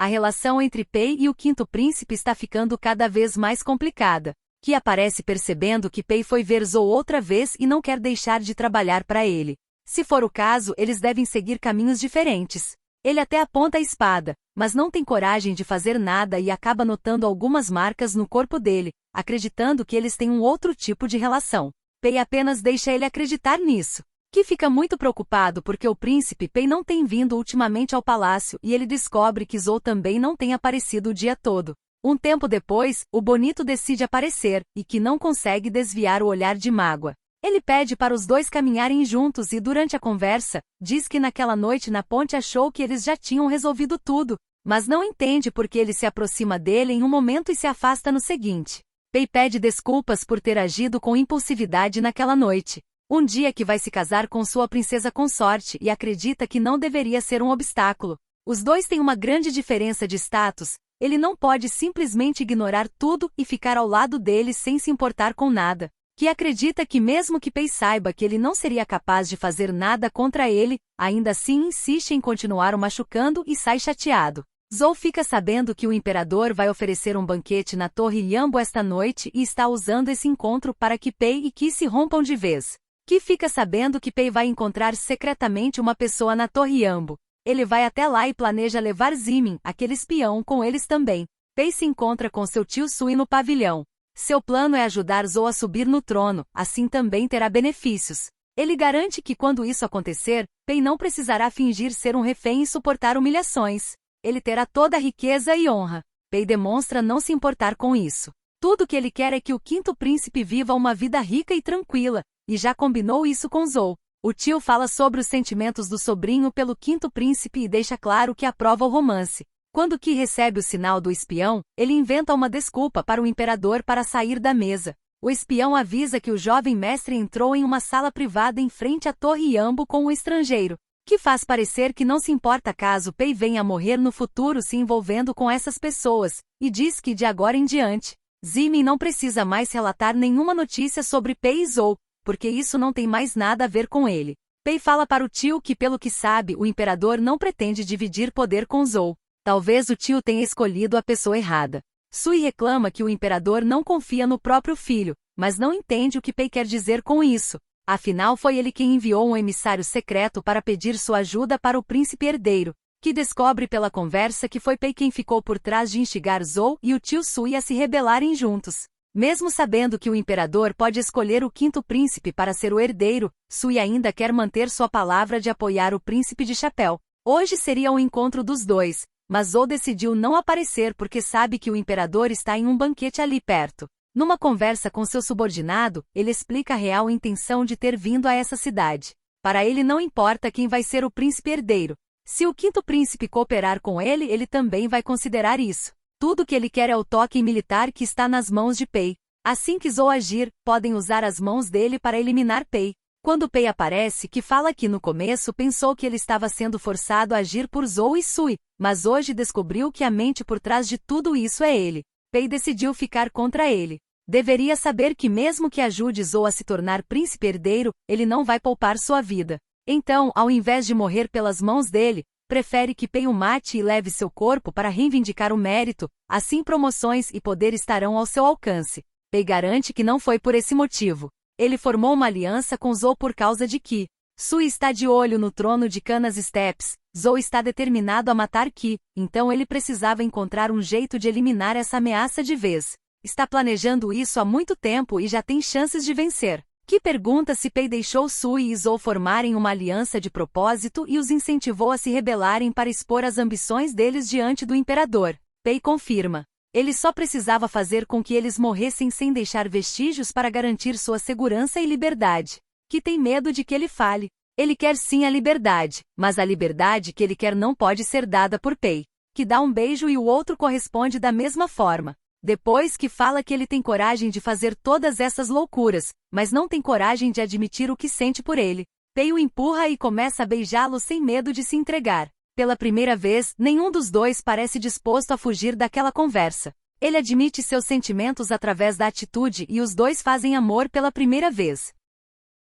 A relação entre Pei e o quinto príncipe está ficando cada vez mais complicada. Ki aparece percebendo que Pei foi ver Zou outra vez e não quer deixar de trabalhar para ele. Se for o caso, eles devem seguir caminhos diferentes. Ele até aponta a espada, mas não tem coragem de fazer nada e acaba notando algumas marcas no corpo dele, acreditando que eles têm um outro tipo de relação. Pei apenas deixa ele acreditar nisso. Ki fica muito preocupado porque o príncipe Pei não tem vindo ultimamente ao palácio e ele descobre que Zou também não tem aparecido o dia todo. Um tempo depois, o bonito decide aparecer, e Ki não consegue desviar o olhar de mágoa. Ele pede para os dois caminharem juntos e durante a conversa, diz que naquela noite na ponte achou que eles já tinham resolvido tudo, mas não entende porque ele se aproxima dele em um momento e se afasta no seguinte. Pei pede desculpas por ter agido com impulsividade naquela noite. Um dia que vai se casar com sua princesa consorte e acredita que não deveria ser um obstáculo. Os dois têm uma grande diferença de status, ele não pode simplesmente ignorar tudo e ficar ao lado dele sem se importar com nada. Que acredita que mesmo que Pei saiba que ele não seria capaz de fazer nada contra ele, ainda assim insiste em continuar o machucando e sai chateado. Zou fica sabendo que o imperador vai oferecer um banquete na Torre Yambo esta noite e está usando esse encontro para que Pei e Ki se rompam de vez. Ki fica sabendo que Pei vai encontrar secretamente uma pessoa na Torre Yambo. Ele vai até lá e planeja levar Zimin, aquele espião, com eles também. Pei se encontra com seu tio Sui no pavilhão. Seu plano é ajudar Zou a subir no trono, assim também terá benefícios. Ele garante que quando isso acontecer, Pei não precisará fingir ser um refém e suportar humilhações. Ele terá toda a riqueza e honra. Pei demonstra não se importar com isso. Tudo que ele quer é que o quinto príncipe viva uma vida rica e tranquila, e já combinou isso com Zou. O tio fala sobre os sentimentos do sobrinho pelo quinto príncipe e deixa claro que aprova o romance. Quando Ki recebe o sinal do espião, ele inventa uma desculpa para o imperador para sair da mesa. O espião avisa que o jovem mestre entrou em uma sala privada em frente à Torre Yambo com o estrangeiro, que faz parecer que não se importa caso Pei venha a morrer no futuro se envolvendo com essas pessoas, e diz que de agora em diante, Zimin não precisa mais relatar nenhuma notícia sobre Pei e Zou, porque isso não tem mais nada a ver com ele. Pei fala para o tio que pelo que sabe o imperador não pretende dividir poder com Zou. Talvez o tio tenha escolhido a pessoa errada. Sui reclama que o imperador não confia no próprio filho, mas não entende o que Pei quer dizer com isso. Afinal foi ele quem enviou um emissário secreto para pedir sua ajuda para o príncipe herdeiro, que descobre pela conversa que foi Pei quem ficou por trás de instigar Zou e o tio Sui a se rebelarem juntos. Mesmo sabendo que o imperador pode escolher o quinto príncipe para ser o herdeiro, Sui ainda quer manter sua palavra de apoiar o príncipe de chapéu. Hoje seria o encontro dos dois, mas Zou decidiu não aparecer porque sabe que o imperador está em um banquete ali perto. Numa conversa com seu subordinado, ele explica a real intenção de ter vindo a essa cidade. Para ele não importa quem vai ser o príncipe herdeiro. Se o quinto príncipe cooperar com ele, ele também vai considerar isso. Tudo que ele quer é o toque militar que está nas mãos de Pei. Assim que Zou agir, podem usar as mãos dele para eliminar Pei. Quando Pei aparece, que fala que no começo pensou que ele estava sendo forçado a agir por Zou e Sui, mas hoje descobriu que a mente por trás de tudo isso é ele. Pei decidiu ficar contra ele. Deveria saber que mesmo que ajude Zou a se tornar príncipe herdeiro, ele não vai poupar sua vida. Então, ao invés de morrer pelas mãos dele, prefere que Pei o mate e leve seu corpo para reivindicar o mérito, assim promoções e poder estarão ao seu alcance. Pei garante que não foi por esse motivo. Ele formou uma aliança com Zou por causa de Ki. Sui está de olho no trono de Canas Steppes, Zou está determinado a matar Ki, então ele precisava encontrar um jeito de eliminar essa ameaça de vez. Está planejando isso há muito tempo e já tem chances de vencer. Ki pergunta se Pei deixou Sui e Zou formarem uma aliança de propósito e os incentivou a se rebelarem para expor as ambições deles diante do imperador. Pei confirma. Ele só precisava fazer com que eles morressem sem deixar vestígios para garantir sua segurança e liberdade. Ki tem medo de que ele fale. Ele quer sim a liberdade, mas a liberdade que ele quer não pode ser dada por Pei. Ki dá um beijo e o outro corresponde da mesma forma. Depois Ki fala que ele tem coragem de fazer todas essas loucuras, mas não tem coragem de admitir o que sente por ele. Pei o empurra e começa a beijá-lo sem medo de se entregar. Pela primeira vez, nenhum dos dois parece disposto a fugir daquela conversa. Ele admite seus sentimentos através da atitude e os dois fazem amor pela primeira vez.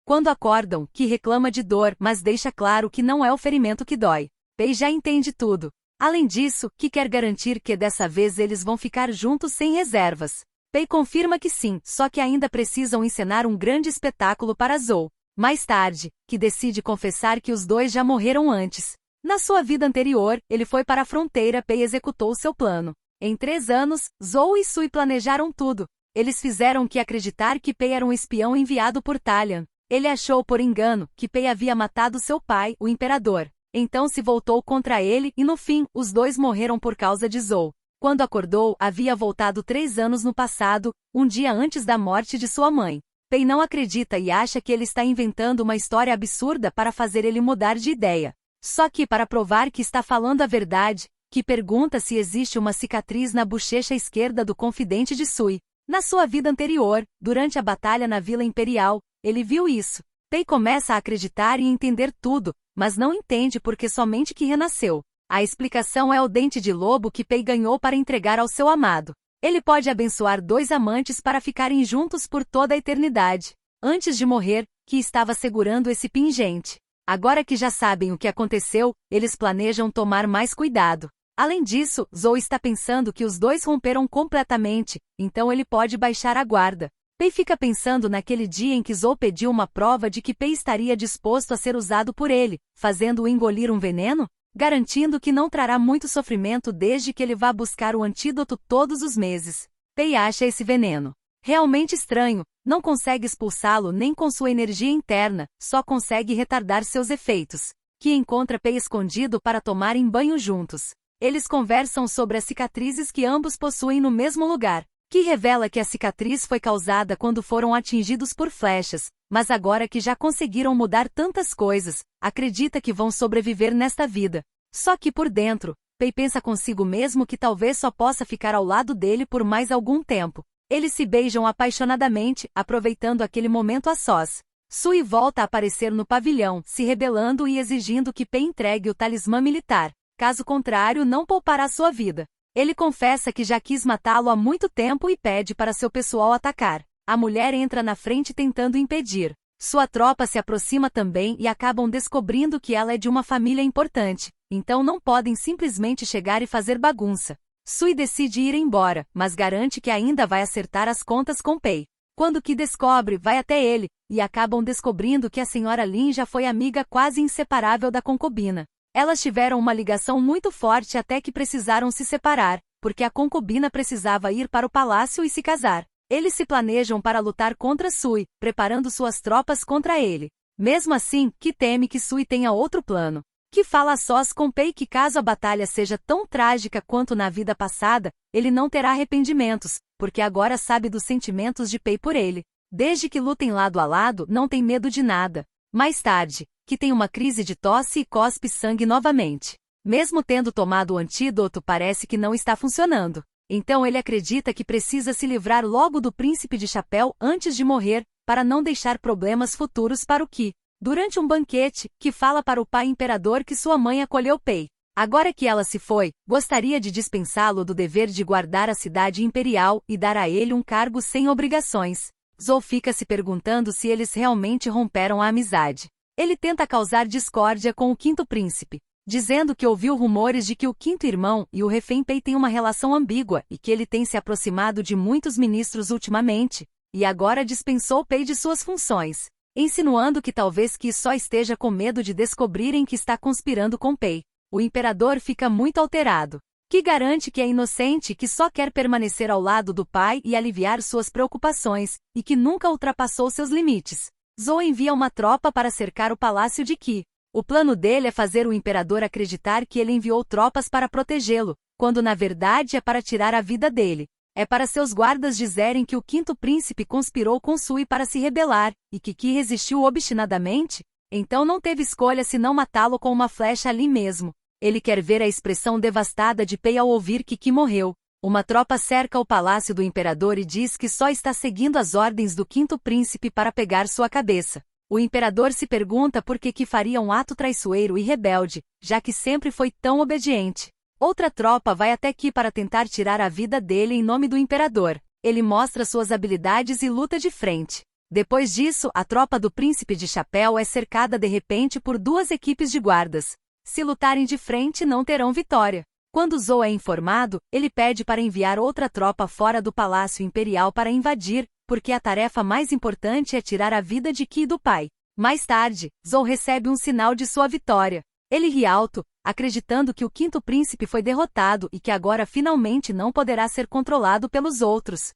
Quando acordam, Ki reclama de dor, mas deixa claro que não é o ferimento que dói. Pei já entende tudo. Além disso, Ki quer garantir que dessa vez eles vão ficar juntos sem reservas. Pei confirma que sim, só que ainda precisam encenar um grande espetáculo para Zou. Mais tarde, Ki decide confessar que os dois já morreram antes. Na sua vida anterior, ele foi para a fronteira. Pei executou seu plano. Em 3 anos, Zou e Sui planejaram tudo. Eles fizeram Ki acreditar que Pei era um espião enviado por Talion. Ele achou por engano que Pei havia matado seu pai, o imperador. Então se voltou contra ele e no fim, os dois morreram por causa de Zou. Quando acordou, havia voltado 3 anos no passado, um dia antes da morte de sua mãe. Pei não acredita e acha que ele está inventando uma história absurda para fazer ele mudar de ideia. Só que para provar que está falando a verdade, Ki pergunta se existe uma cicatriz na bochecha esquerda do confidente de Sui. Na sua vida anterior, durante a batalha na Vila Imperial, ele viu isso. Pei começa a acreditar e entender tudo, mas não entende porque somente Ki renasceu. A explicação é o dente de lobo que Pei ganhou para entregar ao seu amado. Ele pode abençoar 2 amantes para ficarem juntos por toda a eternidade. Antes de morrer, Ki estava segurando esse pingente. Agora que já sabem o que aconteceu, eles planejam tomar mais cuidado. Além disso, Zou está pensando que os dois romperam completamente, então ele pode baixar a guarda. Pei fica pensando naquele dia em que Zou pediu uma prova de que Pei estaria disposto a ser usado por ele, fazendo-o engolir um veneno, garantindo que não trará muito sofrimento desde que ele vá buscar o antídoto todos os meses. Pei acha esse veneno realmente estranho, não consegue expulsá-lo nem com sua energia interna, só consegue retardar seus efeitos. Ki encontra Pei escondido para tomarem banho juntos. Eles conversam sobre as cicatrizes que ambos possuem no mesmo lugar. Ki revela que a cicatriz foi causada quando foram atingidos por flechas, mas agora que já conseguiram mudar tantas coisas, acredita que vão sobreviver nesta vida. Só que por dentro, Pei pensa consigo mesmo que talvez só possa ficar ao lado dele por mais algum tempo. Eles se beijam apaixonadamente, aproveitando aquele momento a sós. Sui volta a aparecer no pavilhão, se rebelando e exigindo que Pei entregue o talismã militar. Caso contrário, não poupará sua vida. Ele confessa que já quis matá-lo há muito tempo e pede para seu pessoal atacar. A mulher entra na frente tentando impedir. Sua tropa se aproxima também e acabam descobrindo que ela é de uma família importante, então não podem simplesmente chegar e fazer bagunça. Sui decide ir embora, mas garante que ainda vai acertar as contas com Pei. Quando Ki descobre, vai até ele, e acabam descobrindo que a senhora Lin já foi amiga quase inseparável da concubina. Elas tiveram uma ligação muito forte até que precisaram se separar, porque a concubina precisava ir para o palácio e se casar. Eles se planejam para lutar contra Sui, preparando suas tropas contra ele. Mesmo assim, Ki teme que Sui tenha outro plano. Ki fala a sós com Pei que caso a batalha seja tão trágica quanto na vida passada, ele não terá arrependimentos, porque agora sabe dos sentimentos de Pei por ele. Desde que lutem lado a lado, não tem medo de nada. Mais tarde, Ki tem uma crise de tosse e cospe sangue novamente. Mesmo tendo tomado o antídoto, parece que não está funcionando. Então ele acredita que precisa se livrar logo do príncipe de chapéu antes de morrer, para não deixar problemas futuros para o Ki. Durante um banquete, Ki fala para o pai imperador que sua mãe acolheu Pei. Agora que ela se foi, gostaria de dispensá-lo do dever de guardar a cidade imperial e dar a ele um cargo sem obrigações. Zou fica se perguntando se eles realmente romperam a amizade. Ele tenta causar discórdia com o quinto príncipe, dizendo que ouviu rumores de que o quinto irmão e o refém Pei têm uma relação ambígua e que ele tem se aproximado de muitos ministros ultimamente, e agora dispensou Pei de suas funções, insinuando que talvez Ki só esteja com medo de descobrirem que está conspirando com Pei. O imperador fica muito alterado. Ki garante que é inocente e que só quer permanecer ao lado do pai e aliviar suas preocupações, e que nunca ultrapassou seus limites. Zou envia uma tropa para cercar o palácio de Ki. O plano dele é fazer o imperador acreditar que ele enviou tropas para protegê-lo, quando na verdade é para tirar a vida dele. É para seus guardas dizerem que o quinto príncipe conspirou com Sui para se rebelar, e que Ki resistiu obstinadamente, então não teve escolha senão matá-lo com uma flecha ali mesmo. Ele quer ver a expressão devastada de Pei ao ouvir que Ki morreu. Uma tropa cerca o palácio do imperador e diz que só está seguindo as ordens do quinto príncipe para pegar sua cabeça. O imperador se pergunta por que Ki faria um ato traiçoeiro e rebelde, já que sempre foi tão obediente. Outra tropa vai até Ki para tentar tirar a vida dele em nome do imperador. Ele mostra suas habilidades e luta de frente. Depois disso, a tropa do príncipe de chapéu é cercada de repente por 2 equipes de guardas. Se lutarem de frente, não terão vitória. Quando Zou é informado, ele pede para enviar outra tropa fora do Palácio Imperial para invadir, porque a tarefa mais importante é tirar a vida de Qi e do pai. Mais tarde, Zou recebe um sinal de sua vitória. Ele ri alto, acreditando que o quinto príncipe foi derrotado e que agora finalmente não poderá ser controlado pelos outros.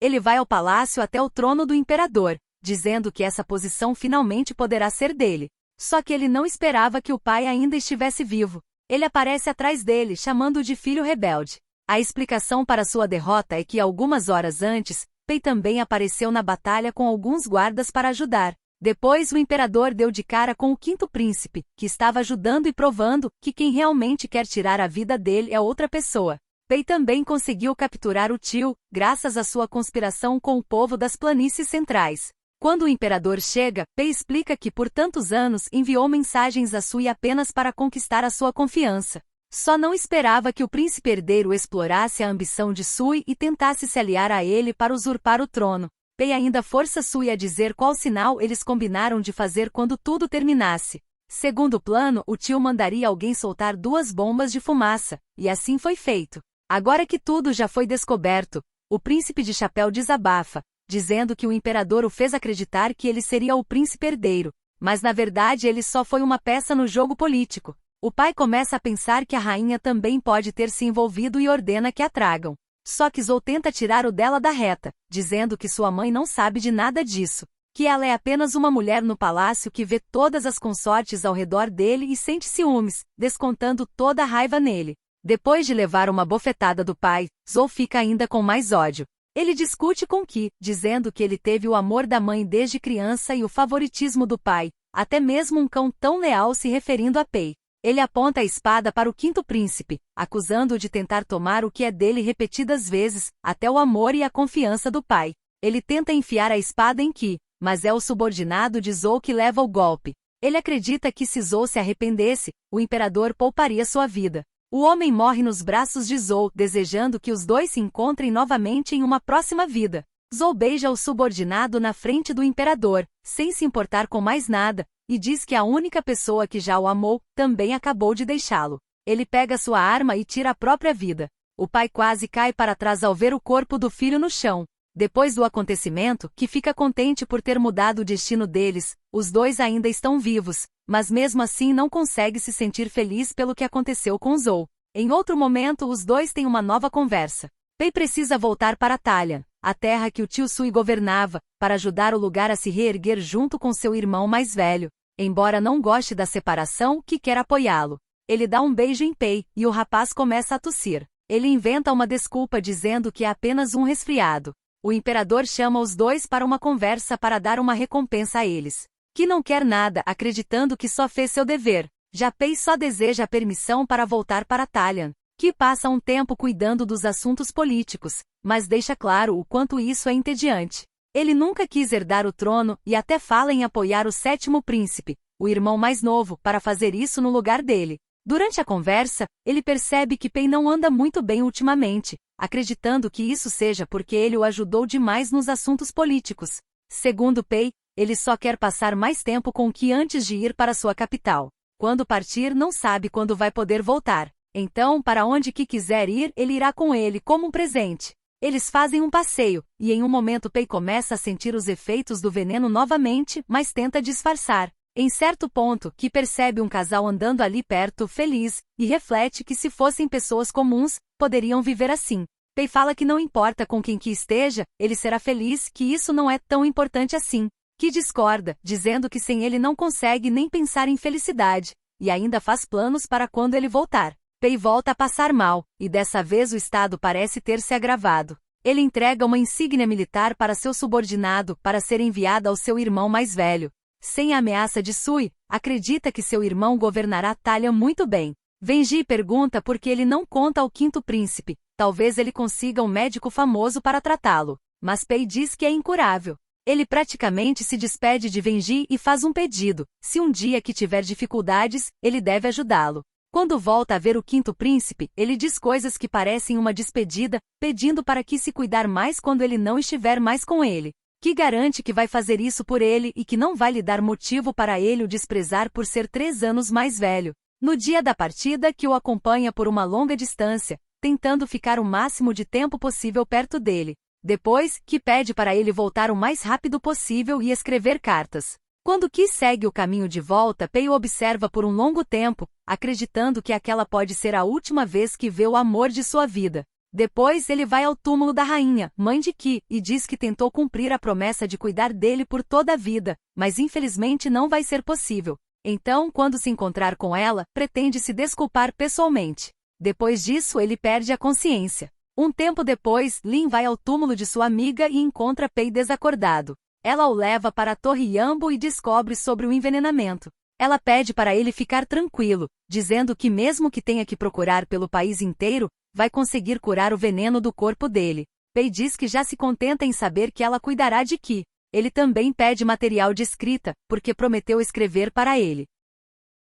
Ele vai ao palácio até o trono do imperador, dizendo que essa posição finalmente poderá ser dele. Só que ele não esperava que o pai ainda estivesse vivo. Ele aparece atrás dele, chamando-o de filho rebelde. A explicação para sua derrota é que algumas horas antes, Pei também apareceu na batalha com alguns guardas para ajudar. Depois o imperador deu de cara com o quinto príncipe, que estava ajudando e provando que quem realmente quer tirar a vida dele é outra pessoa. Pei também conseguiu capturar o tio, graças à sua conspiração com o povo das planícies centrais. Quando o imperador chega, Pei explica que por tantos anos enviou mensagens a Sui apenas para conquistar a sua confiança. Só não esperava que o príncipe herdeiro explorasse a ambição de Sui e tentasse se aliar a ele para usurpar o trono. Pei ainda força Sui a dizer qual sinal eles combinaram de fazer quando tudo terminasse. Segundo o plano, o tio mandaria alguém soltar 2 bombas de fumaça, e assim foi feito. Agora que tudo já foi descoberto, o príncipe de chapéu desabafa, dizendo que o imperador o fez acreditar que ele seria o príncipe herdeiro, mas na verdade ele só foi uma peça no jogo político. O pai começa a pensar que a rainha também pode ter se envolvido e ordena que a tragam. Só que Zou tenta tirar o dela da reta, dizendo que sua mãe não sabe de nada disso, que ela é apenas uma mulher no palácio que vê todas as consortes ao redor dele e sente ciúmes, descontando toda a raiva nele. Depois de levar uma bofetada do pai, Zou fica ainda com mais ódio. Ele discute com Qi, dizendo que ele teve o amor da mãe desde criança e o favoritismo do pai, até mesmo um cão tão leal se referindo a Pei. Ele aponta a espada para o quinto príncipe, acusando-o de tentar tomar o que é dele repetidas vezes, até o amor e a confiança do pai. Ele tenta enfiar a espada em Qi, mas é o subordinado de Zou que leva o golpe. Ele acredita que se Zou se arrependesse, o imperador pouparia sua vida. O homem morre nos braços de Zou, desejando que os dois se encontrem novamente em uma próxima vida. Zou beija o subordinado na frente do imperador, sem se importar com mais nada, e diz que a única pessoa que já o amou, também acabou de deixá-lo. Ele pega sua arma e tira a própria vida. O pai quase cai para trás ao ver o corpo do filho no chão. Depois do acontecimento, que fica contente por ter mudado o destino deles, os dois ainda estão vivos, mas mesmo assim não consegue se sentir feliz pelo que aconteceu com Zou. Em outro momento os dois têm uma nova conversa. Pei precisa voltar para Talion, a terra que o tio Sui governava, para ajudar o lugar a se reerguer junto com seu irmão mais velho. Embora não goste da separação, Qi quer apoiá-lo. Ele dá um beijo em Pei, e o rapaz começa a tossir. Ele inventa uma desculpa dizendo que é apenas um resfriado. O imperador chama os dois para uma conversa para dar uma recompensa a eles. Qi não quer nada, acreditando que só fez seu dever. Já Pei só deseja a permissão para voltar para Talion. Qi passa um tempo cuidando dos assuntos políticos, mas deixa claro o quanto isso é entediante. Ele nunca quis herdar o trono e até fala em apoiar o sétimo príncipe, o irmão mais novo, para fazer isso no lugar dele. Durante a conversa, ele percebe que Pei não anda muito bem ultimamente, acreditando que isso seja porque ele o ajudou demais nos assuntos políticos. Segundo Pei, ele só quer passar mais tempo com Qi antes de ir para sua capital. Quando partir, não sabe quando vai poder voltar. Então, para onde Qi quiser ir, ele irá com ele como um presente. Eles fazem um passeio, e em um momento Pei começa a sentir os efeitos do veneno novamente, mas tenta disfarçar. Em certo ponto, Qi percebe um casal andando ali perto, feliz, e reflete que se fossem pessoas comuns, poderiam viver assim. Pei fala que não importa com quem Qi esteja, ele será feliz, que isso não é tão importante assim. Qi discorda, dizendo que sem ele não consegue nem pensar em felicidade, e ainda faz planos para quando ele voltar. Pei volta a passar mal, e dessa vez o estado parece ter se agravado. Ele entrega uma insígnia militar para seu subordinado para ser enviada ao seu irmão mais velho. Sem a ameaça de Sui, acredita que seu irmão governará Talion muito bem. Wenji pergunta por que ele não conta ao quinto príncipe, talvez ele consiga um médico famoso para tratá-lo. Mas Pei diz que é incurável. Ele praticamente se despede de Wenji e faz um pedido: se um dia que tiver dificuldades, ele deve ajudá-lo. Quando volta a ver o quinto príncipe, ele diz coisas que parecem uma despedida, pedindo para que se cuidar mais quando ele não estiver mais com ele. Que garante que vai fazer isso por ele e que não vai lhe dar motivo para ele o desprezar por ser 3 anos mais velho. No dia da partida, que o acompanha por uma longa distância, tentando ficar o máximo de tempo possível perto dele. Depois, que pede para ele voltar o mais rápido possível e escrever cartas. Quando Ki segue o caminho de volta, Pei o observa por um longo tempo, acreditando que aquela pode ser a última vez que vê o amor de sua vida. Depois ele vai ao túmulo da rainha, mãe de Ki, e diz que tentou cumprir a promessa de cuidar dele por toda a vida, mas infelizmente não vai ser possível. Então, quando se encontrar com ela, pretende se desculpar pessoalmente. Depois disso, ele perde a consciência. Um tempo depois, Lin vai ao túmulo de sua amiga e encontra Pei desacordado. Ela o leva para a Torre Yambo e descobre sobre o envenenamento. Ela pede para ele ficar tranquilo, dizendo que mesmo que tenha que procurar pelo país inteiro, vai conseguir curar o veneno do corpo dele. Pei diz que já se contenta em saber que ela cuidará de Ki. Ele também pede material de escrita, porque prometeu escrever para ele.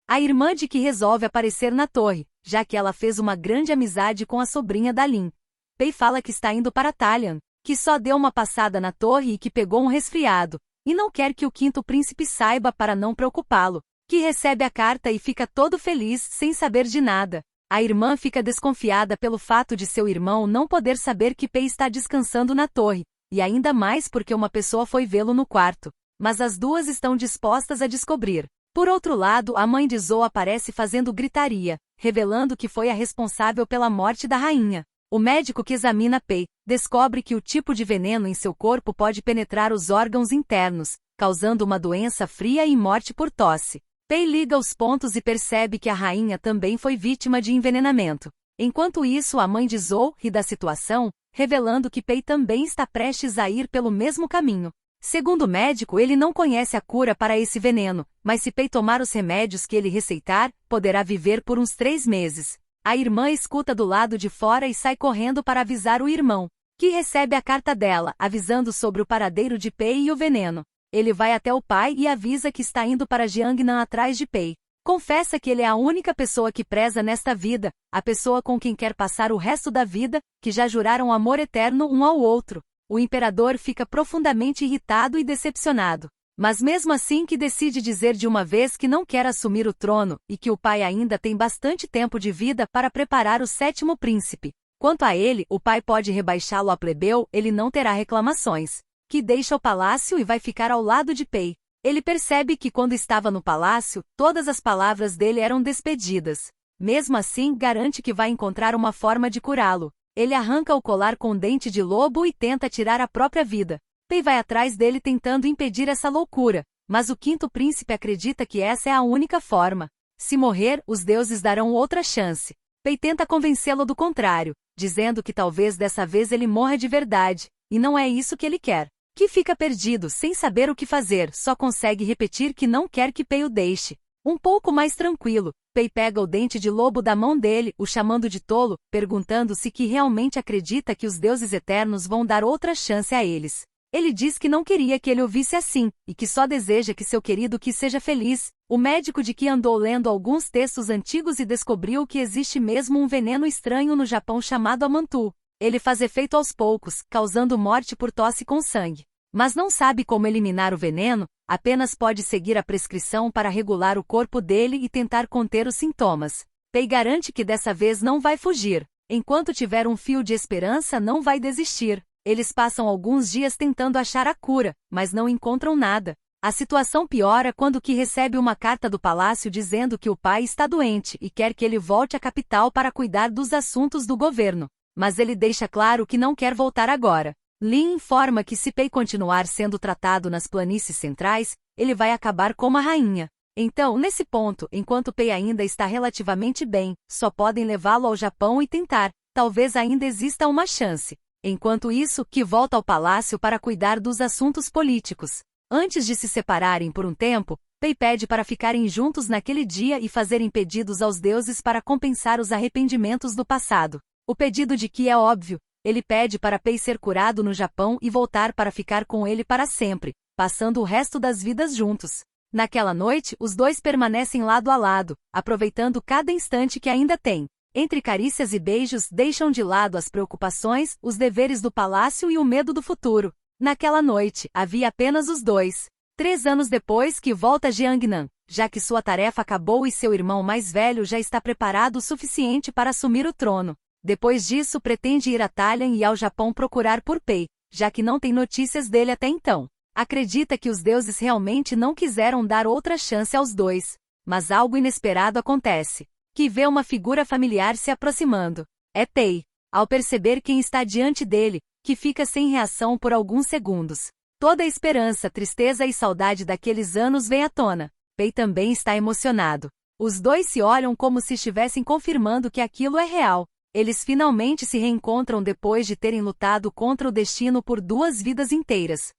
A irmã de Ki resolve aparecer na torre, já que ela fez uma grande amizade com a sobrinha da Lin. Pei fala que está indo para Talian, que só deu uma passada na torre e que pegou um resfriado, e não quer que o quinto príncipe saiba para não preocupá-lo. Ki recebe a carta e fica todo feliz sem saber de nada. A irmã fica desconfiada pelo fato de seu irmão não poder saber que Pei está descansando na torre, e ainda mais porque uma pessoa foi vê-lo no quarto. Mas as duas estão dispostas a descobrir. Por outro lado, a mãe de Zou aparece fazendo gritaria, revelando que foi a responsável pela morte da rainha. O médico que examina Pei descobre que o tipo de veneno em seu corpo pode penetrar os órgãos internos, causando uma doença fria e morte por tosse. Pei liga os pontos e percebe que a rainha também foi vítima de envenenamento. Enquanto isso, a mãe de Zou ri da situação, revelando que Pei também está prestes a ir pelo mesmo caminho. Segundo o médico, ele não conhece a cura para esse veneno, mas se Pei tomar os remédios que ele receitar, poderá viver por uns 3 meses. A irmã escuta do lado de fora e sai correndo para avisar o irmão, que recebe a carta dela, avisando sobre o paradeiro de Pei e o veneno. Ele vai até o pai e avisa que está indo para Jiangnan atrás de Pei. Confessa que ele é a única pessoa que preza nesta vida, a pessoa com quem quer passar o resto da vida, que já juraram amor eterno um ao outro. O imperador fica profundamente irritado e decepcionado. Mas mesmo assim que decide dizer de uma vez que não quer assumir o trono, e que o pai ainda tem bastante tempo de vida para preparar o 7º príncipe. Quanto a ele, o pai pode rebaixá-lo a plebeu, ele não terá reclamações. Que deixa o palácio e vai ficar ao lado de Pei. Ele percebe que quando estava no palácio, todas as palavras dele eram despedidas. Mesmo assim, garante que vai encontrar uma forma de curá-lo. Ele arranca o colar com dente de lobo e tenta tirar a própria vida. Pei vai atrás dele tentando impedir essa loucura, mas o 5º príncipe acredita que essa é a única forma. Se morrer, os deuses darão outra chance. Pei tenta convencê-lo do contrário, dizendo que talvez dessa vez ele morra de verdade, e não é isso que ele quer. Que fica perdido, sem saber o que fazer, só consegue repetir que não quer que Pei o deixe. Um pouco mais tranquilo, Pei pega o dente de lobo da mão dele, o chamando de tolo, perguntando se que realmente acredita que os deuses eternos vão dar outra chance a eles. Ele diz que não queria que ele ouvisse assim, e que só deseja que seu querido Ki seja feliz. O médico de Ki andou lendo alguns textos antigos e descobriu que existe mesmo um veneno estranho no Japão chamado Amantu. Ele faz efeito aos poucos, causando morte por tosse com sangue. Mas não sabe como eliminar o veneno, apenas pode seguir a prescrição para regular o corpo dele e tentar conter os sintomas. Pei garante que dessa vez não vai fugir. Enquanto tiver um fio de esperança, não vai desistir. Eles passam alguns dias tentando achar a cura, mas não encontram nada. A situação piora quando Ki recebe uma carta do palácio dizendo que o pai está doente e quer que ele volte à capital para cuidar dos assuntos do governo. Mas ele deixa claro que não quer voltar agora. Lin informa que se Pei continuar sendo tratado nas planícies centrais, ele vai acabar como a rainha. Então, nesse ponto, enquanto Pei ainda está relativamente bem, só podem levá-lo ao Japão e tentar. Talvez ainda exista uma chance. Enquanto isso, Ki volta ao palácio para cuidar dos assuntos políticos. Antes de se separarem por um tempo, Pei pede para ficarem juntos naquele dia e fazerem pedidos aos deuses para compensar os arrependimentos do passado. O pedido de Ki é óbvio. Ele pede para Pei ser curado no Japão e voltar para ficar com ele para sempre, passando o resto das vidas juntos. Naquela noite, os dois permanecem lado a lado, aproveitando cada instante que ainda têm. Entre carícias e beijos, deixam de lado as preocupações, os deveres do palácio e o medo do futuro. Naquela noite, havia apenas os dois. 3 anos depois que volta a Jiangnan, já que sua tarefa acabou e seu irmão mais velho já está preparado o suficiente para assumir o trono. Depois disso, pretende ir a Thailand e ao Japão procurar por Pei, já que não tem notícias dele até então. Acredita que os deuses realmente não quiseram dar outra chance aos dois. Mas algo inesperado acontece. Ki vê uma figura familiar se aproximando. É Pei. Ao perceber quem está diante dele, Ki fica sem reação por alguns segundos. Toda a esperança, tristeza e saudade daqueles anos vem à tona. Pei também está emocionado. Os dois se olham como se estivessem confirmando que aquilo é real. Eles finalmente se reencontram depois de terem lutado contra o destino por 2 vidas inteiras.